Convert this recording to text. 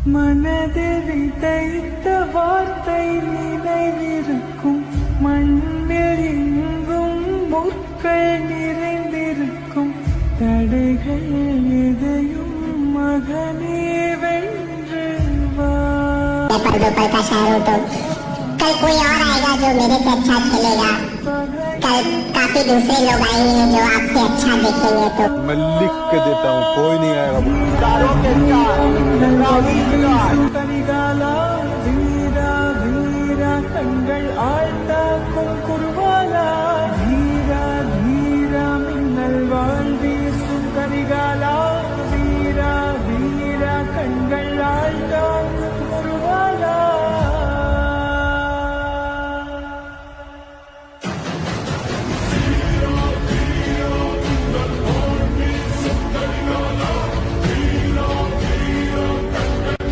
மனதில் விதைத்த வார்த்தை நினைவிருக்கும், மண்ணில் எங்கும் முற்கள் நிறைந்திருக்கும், தடைகள் எதையும் மகனே வென்று வா. कल कोई और आएगा जो मेरे से अच्छा खेलेगा। कल काफी दूसरे लोग आएंगे जो आपसे अच्छा देखेंगे। तो मैं लिख के देता हूँ, कोई नहीं आएगा। वीरा वीरा कंगड़